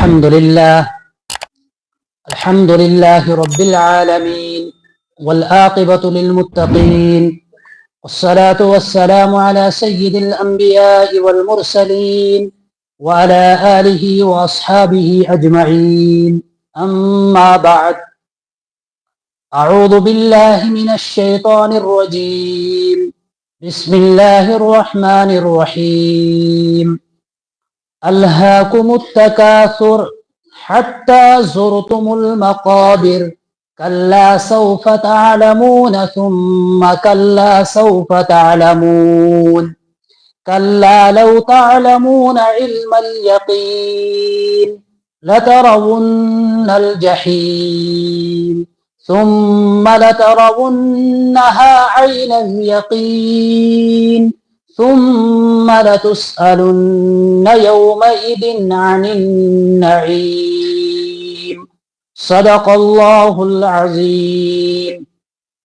الحمد لله رب العالمين، والعاقبة للمتقين، والصلاة والسلام على سيد الأنبياء والمرسلين وعلى آله وأصحابه أجمعين. أما بعد، أعوذ بالله من الشيطان الرجيم. بسم الله الرحمن الرحيم. ألهاكم التكاثر حتى زرتم المقابر، كلا سوف تعلمون ثم كلا سوف تعلمون، كلا لو تعلمون علم اليقين لترون الجحيم ثم لترونها عين اليقين ثم لتسألن يومئذ عن النعيم. صدق الله العظيم.